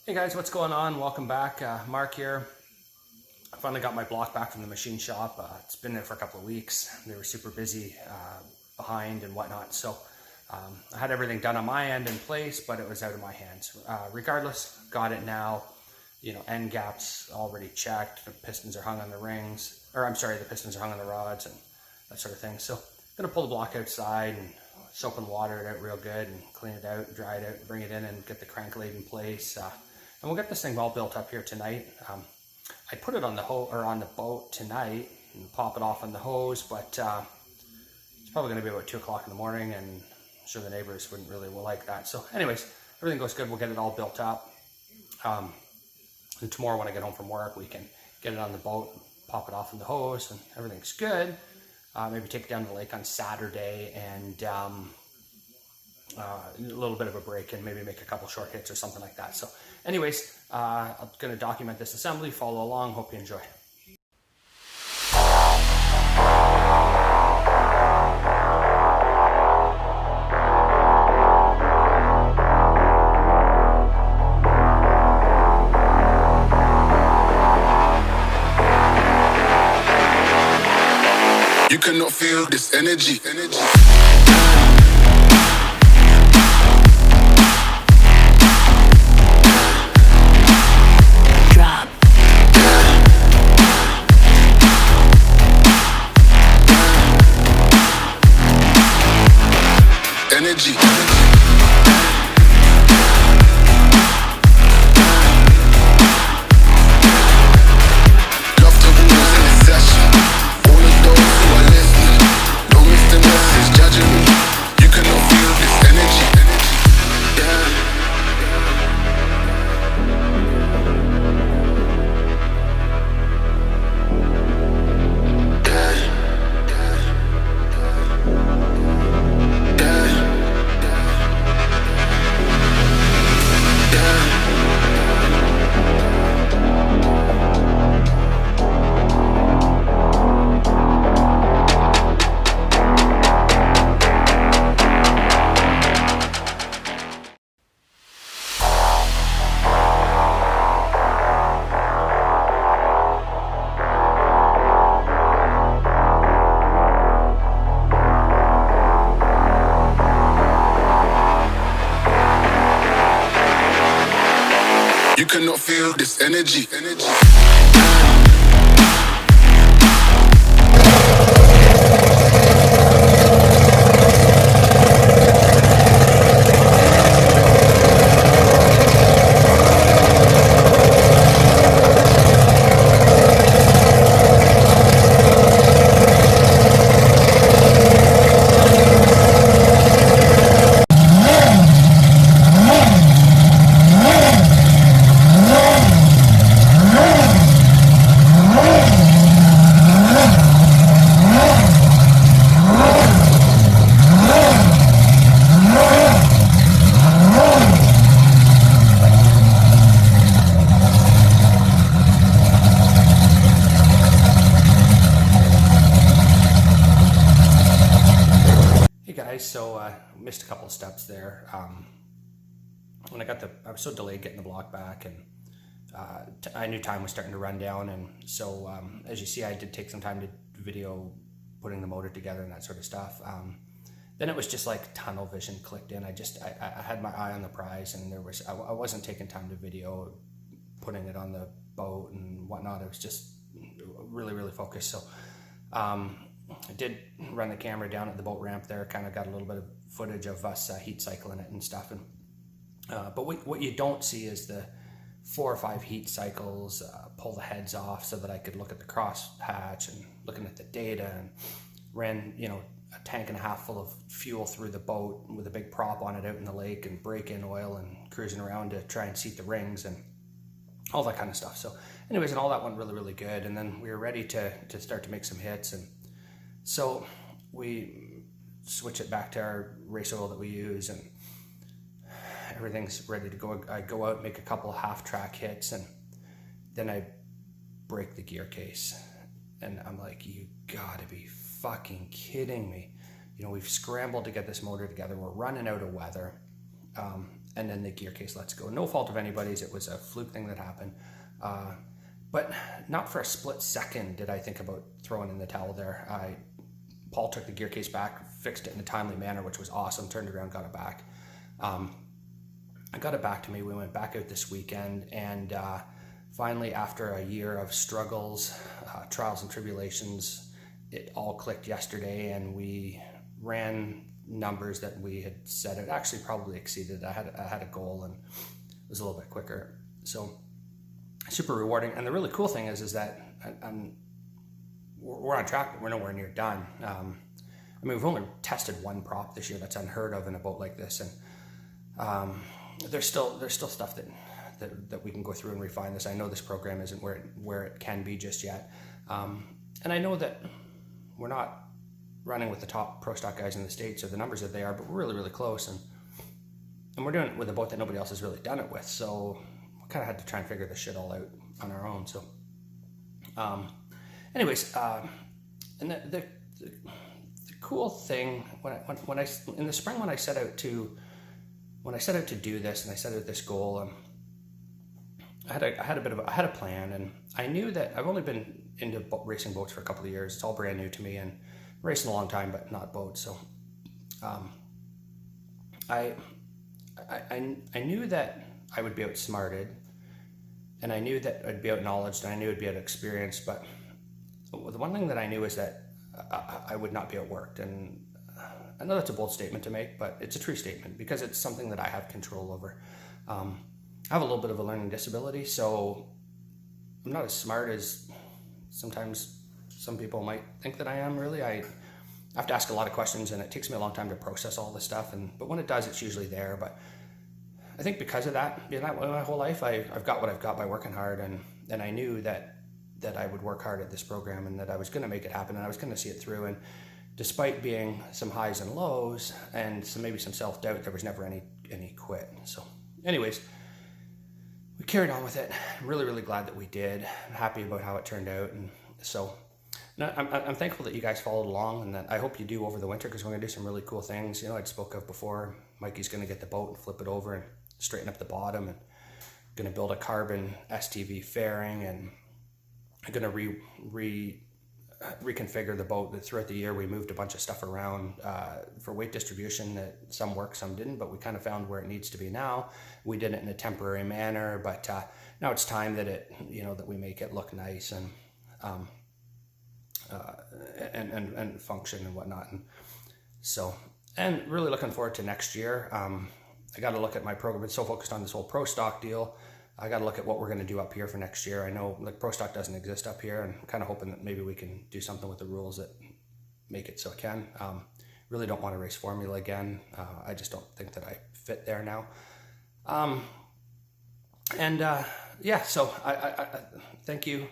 Hey guys, what's going on? Welcome back. Mark here. I finally got my block back from the machine shop. It's been there for a couple of weeks. They were super busy behind and whatnot. So I had everything done on my end in place, but it was out of my hands. Regardless, got it now. You know, end gaps already checked. The pistons are hung on the rings, or I'm sorry, the pistons are hung on the rods and that sort of thing. So I'm gonna pull the block outside and soap and water it out real good and clean it out, dry it out, bring it in and get the crank laid in place. And we'll get this thing all built up here tonight. I put it on the on the boat tonight and pop it off on the hose, but it's probably going to be about 2 o'clock in the morning, and I'm sure the neighbors wouldn't really like that. So anyways, everything goes good. We'll get it all built up. And tomorrow when I get home from work, we can get it on the boat, pop it off in the hose, and everything's good. Maybe take it down to the lake on Saturday and a little bit of a break and maybe make a couple short hits or something like that. So anyways, I'm going to document this assembly, follow along, hope you enjoy. You cannot feel this energy. Drop. Energy. Love to rules in this session. All of those who are listening, don't miss the message judging me. You cannot feel this energy. Yeah. You cannot feel this energy. So missed a couple of steps there. When I was so delayed getting the block back, and I knew time was starting to run down, and so as you see, I did take some time to video putting the motor together and that sort of stuff. Then it was just like tunnel vision clicked in. I had my eye on the prize, and I wasn't taking time to video putting it on the boat and whatnot. I was just really focused. So I did run the camera down at the boat ramp there, kind of got a little bit of footage of us heat cycling it and stuff. And but what you don't see is the 4 or 5 heat cycles, pull the heads off so that I could look at the cross hatch and looking at the data, and ran, you know, a tank and a half full of fuel through the boat with a big prop on it out in the lake, and break-in oil and cruising around to try and seat the rings and all that kind of stuff. So anyways, and all that went really good. And then we were ready to start to make some hits. And so we switch it back to our race oil that we use, and everything's ready to go. I go out, make a couple of half-track hits, and then I break the gear case. And I'm like, you gotta be fucking kidding me. You know, we've scrambled to get this motor together. We're running out of weather. and then the gear case lets go. No fault of anybody's. It was a fluke thing that happened. But not for a split second did I think about throwing in the towel there. Paul took the gear case back, fixed it in a timely manner, which was awesome, turned around, got it back. I got it back to me. We went back out this weekend, and finally, after a year of struggles, trials and tribulations, it all clicked yesterday, and we ran numbers that we had set. It actually probably exceeded. I had a goal, and it was a little bit quicker. So super rewarding. And the really cool thing is that we're on track, but we're nowhere near done. I mean, we've only tested one prop this year. That's unheard of in a boat like this, and there's still stuff that we can go through and refine this. I know this program isn't where it can be just yet, and I know that we're not running with the top Pro Stock guys in the States or the numbers that they are, but we're really, really close, and we're doing it with a boat that nobody else has really done it with. So we kind of had to try and figure this shit all out on our own. So, anyways, and the cool thing when I in the spring when I set out to do this and I set out this goal, I had a plan, and I knew that I've only been into racing boats for a couple of years. It's all brand new to me, and racing a long time, but not boats. So, I knew that I would be outsmarted, and I knew that I'd be outknowledged, and I knew I'd be outexperienced. But the one thing that I knew is that I would not be outworked, and I know that's a bold statement to make, but it's a true statement because it's something that I have control over. I have a little bit of a learning disability, so I'm not as smart as sometimes some people might think that I am. Really, I have to ask a lot of questions, and it takes me a long time to process all this stuff. But when it does, it's usually there. But I think because of that, my whole life, I've got what I've got by working hard, and I knew that I would work hard at this program, and that I was going to make it happen, and I was going to see it through. And despite being some highs and lows, and maybe some self-doubt, there was never any quit. So, anyways, we carried on with it. I'm really, really glad that we did. I'm happy about how it turned out, and so I'm thankful that you guys followed along, and that I hope you do over the winter, because we're going to do some really cool things. I'd spoke of before, Mikey's going to get the boat and flip it over and straighten up the bottom, and going to build a carbon STV fairing, and I'm going to reconfigure the boat. Throughout the year, we moved a bunch of stuff around for weight distribution. That some worked, some didn't, but we kind of found where it needs to be now. We did it in a temporary manner, but now it's time that that we make it look nice and function and whatnot. And really looking forward to next year. I got to look at my program. I've been so focused on this whole Pro Stock deal. I got to look at what we're going to do up here for next year. I know Pro Stock doesn't exist up here, and I'm kind of hoping that maybe we can do something with the rules that make it so it can. Really don't want to race Formula again. I just don't think that I fit there now. So I thank you.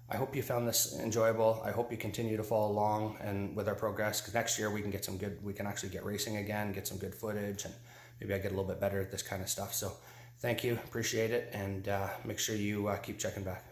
I hope you found this enjoyable. I hope you continue to follow along and with our progress, because next year we can actually get racing again, get some good footage, and maybe I get a little bit better at this kind of stuff. So thank you, appreciate it, and make sure you keep checking back.